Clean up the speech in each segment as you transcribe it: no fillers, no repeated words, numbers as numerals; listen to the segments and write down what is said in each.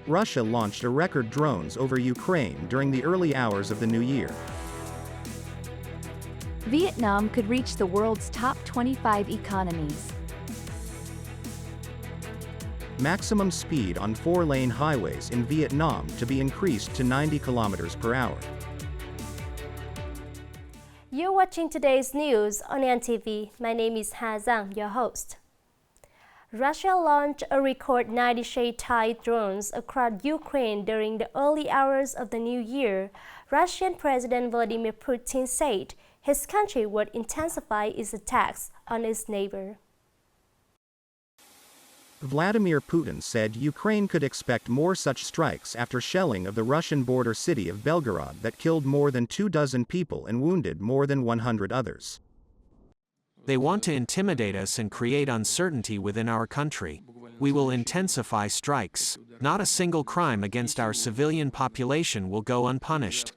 Russia launched a record drones over Ukraine during the early hours of the new year. Vietnam could reach the world's top 25 economies. Maximum speed on 4-lane highways in Vietnam to be increased to 90 kilometers per hour. You're watching today's news on Nghệ An TV. My name is Ha Giang, your host. Russia launched a record 90 shade-type drones across Ukraine during the early hours of the new year. Russian President Vladimir Putin said his country would intensify its attacks on its neighbor. Vladimir Putin said Ukraine could expect more such strikes after shelling of the Russian border city of Belgorod that killed more than 24 people and wounded more than 100 others. They want to intimidate us and create uncertainty within our country. We will intensify strikes. Not a single crime against our civilian population will go unpunished.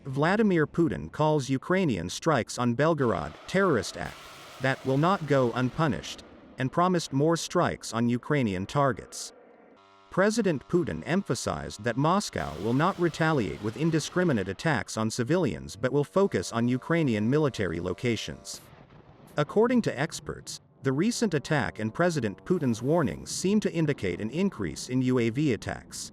Vladimir Putin calls Ukrainian strikes on Belgorod terrorist act that will not go unpunished, and promised more strikes on Ukrainian targets. President Putin emphasized that Moscow will not retaliate with indiscriminate attacks on civilians but will focus on Ukrainian military locations. According to experts, the recent attack and President Putin's warnings seem to indicate an increase in UAV attacks.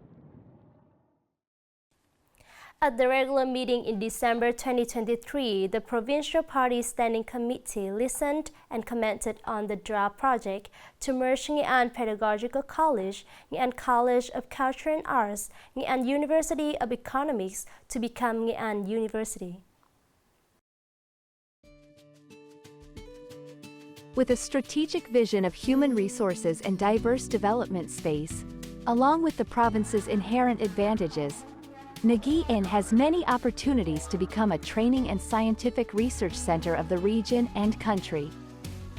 At the regular meeting in December 2023, the Provincial Party Standing Committee listened and commented on the draft project to merge Nghệ An Pedagogical College, Nghệ An College of Culture and Arts, Nghệ An University of Economics to become Nghệ An University. With a strategic vision of human resources and diverse development space, along with the province's inherent advantages, Nghệ An has many opportunities to become a training and scientific research center of the region and country.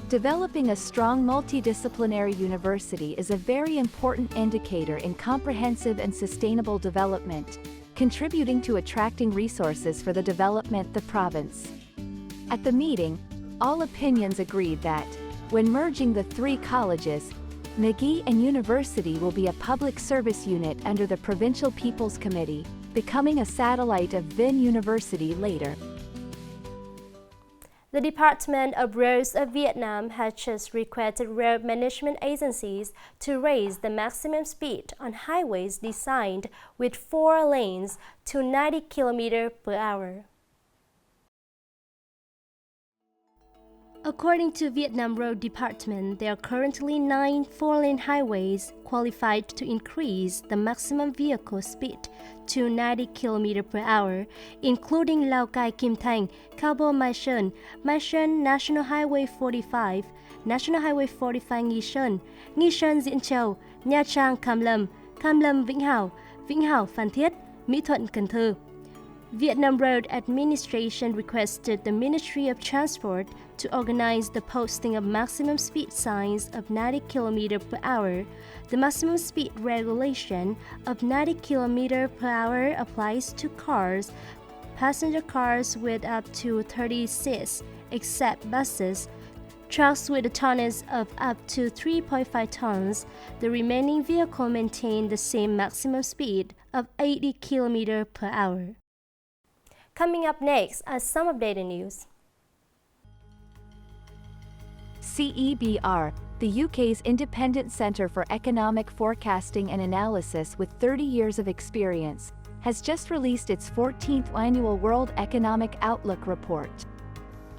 Developing a strong multidisciplinary university is a very important indicator in comprehensive and sustainable development, contributing to attracting resources for the development of the province. At the meeting, all opinions agreed that, when merging the three colleges, Nghệ An University will be a public service unit under the Provincial People's Committee, becoming a satellite of Vinh University later. The Department of Roads of Vietnam has just requested road management agencies to raise the maximum speed on highways designed with 4 lanes to 90 km per hour. According to Vietnam Road Department, there are currently 9 4-lane highways qualified to increase the maximum vehicle speed to 90 km per hour, including Lao Cai Kim Thanh, Cao Bô Mai Sơn, National Highway 45, National Highway 45 Nghi Sơn Diễn Châu, Nha Trang Cam Lâm Vĩnh Hảo Phan Thiết, Mỹ Thuận Cần Thơ. Vietnam Road Administration requested the Ministry of Transport to organize the posting of maximum speed signs of 90 km per hour. The maximum speed regulation of 90 km per hour applies to cars, passenger cars with up to 30 seats, except buses, trucks with a tonnage of up to 3.5 tons. The remaining vehicle maintain the same maximum speed of 80 km per hour. Coming up next are some updated news. CEBR, the UK's independent centre for economic forecasting and analysis with 30 years of experience, has just released its 14th annual World Economic Outlook report.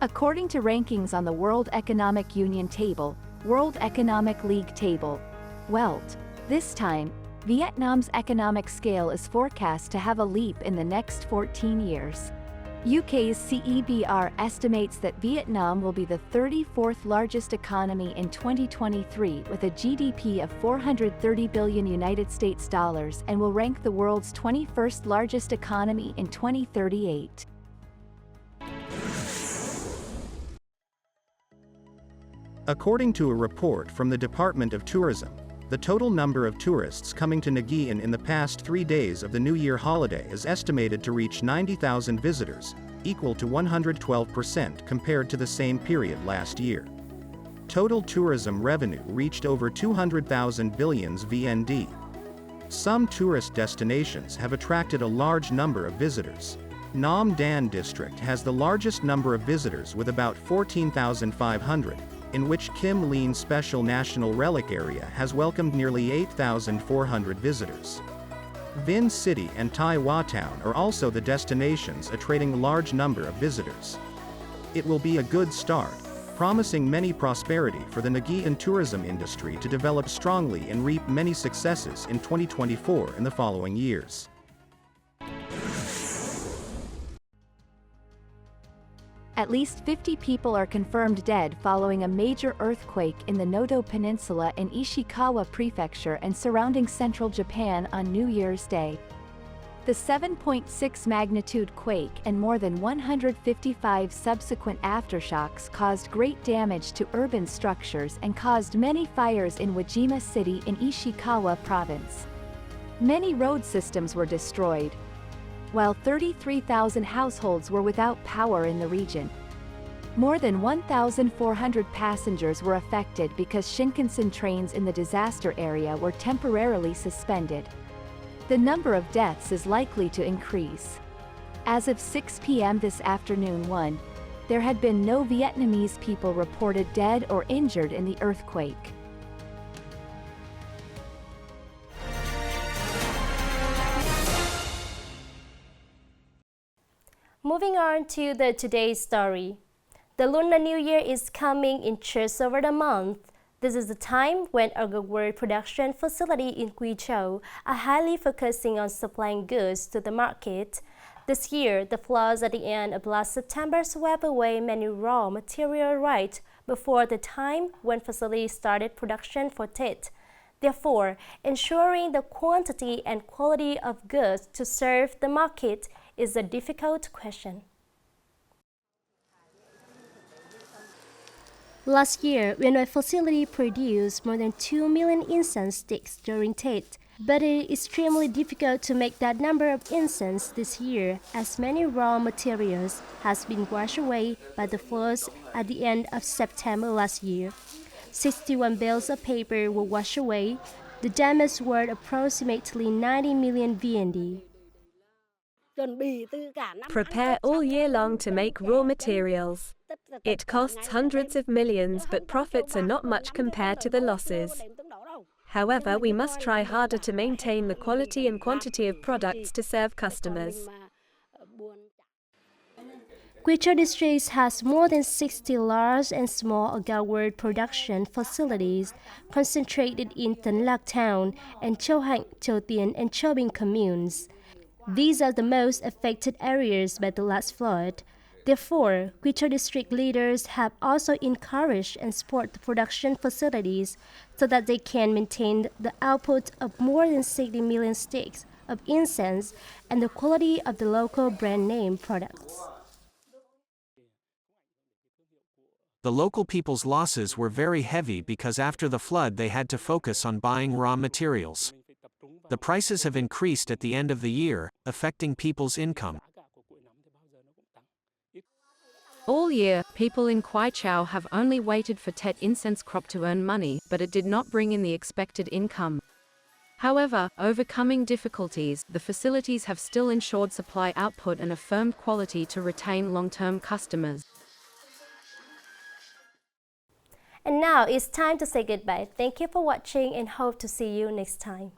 According to rankings on the World Economic Union Table, World Economic League Table, WELT, this time, Vietnam's economic scale is forecast to have a leap in the next 14 years. UK's CEBR estimates that Vietnam will be the 34th largest economy in 2023 with a GDP of 430 billion United States dollars and will rank the world's 21st largest economy in 2038. According to a report from the Department of Tourism, the total number of tourists coming to Nghệ An in the past 3 days of the New Year holiday is estimated to reach 90,000 visitors, equal to 112% compared to the same period last year. Total tourism revenue reached over 200,000 billions VND. Some tourist destinations have attracted a large number of visitors. Nam Dan district has the largest number of visitors with about 14,500, in which Kim Leen Special National Relic Area has welcomed nearly 8,400 visitors. Vinh City and Tai Hoa Town are also the destinations attracting a large number of visitors. It will be a good start, promising many prosperity for the Nghệ An tourism industry to develop strongly and reap many successes in 2024 and the following years. At least 50 people are confirmed dead following a major earthquake in the Noto Peninsula in Ishikawa Prefecture and surrounding central Japan on New Year's Day. The 7.6 magnitude quake and more than 155 subsequent aftershocks caused great damage to urban structures and caused many fires in Wajima City in Ishikawa Province. Many road systems were destroyed, while 33,000 households were without power in the region. More than 1,400 passengers were affected because Shinkansen trains in the disaster area were temporarily suspended. The number of deaths is likely to increase. As of 6 p.m. this afternoon, there had been no Vietnamese people reported dead or injured in the earthquake. Moving on to today's story. The Lunar New Year is coming in just over the month. This is the time when our word production facility in Guizhou are highly focusing on supplying goods to the market. This year, the floods at the end of last September swept away many raw material right before the time when facility started production for Tết. Therefore, ensuring the quantity and quality of goods to serve the market is a difficult question. Last year, when my facility produced more than 2 million incense sticks during Tết, but it is extremely difficult to make that number of incense this year as many raw materials has been washed away by the floods at the end of September last year. 61 bales of paper were washed away. The damage worth approximately 90 million VND. Prepare all year long to make raw materials. It costs hundreds of millions, but profits are not much compared to the losses. However, we must try harder to maintain the quality and quantity of products to serve customers. Guizhou District has more than 60 large and small agar-wort production facilities concentrated in Tân Lạc Town and Châu Hạnh, Châu Tiến, and Châu Bình communes. These are the most affected areas by the last flood. Therefore, Guizhou District leaders have also encouraged and supported the production facilities so that they can maintain the output of more than 60 million sticks of incense and the quality of the local brand name products. The local people's losses were very heavy because after the flood they had to focus on buying raw materials. The prices have increased at the end of the year, affecting people's income. All year, people in Guizhou have only waited for Tết incense crop to earn money, but it did not bring in the expected income. However, overcoming difficulties, the facilities have still ensured supply output and a firm quality to retain long-term customers. And now it's time to say goodbye. Thank you for watching and hope to see you next time.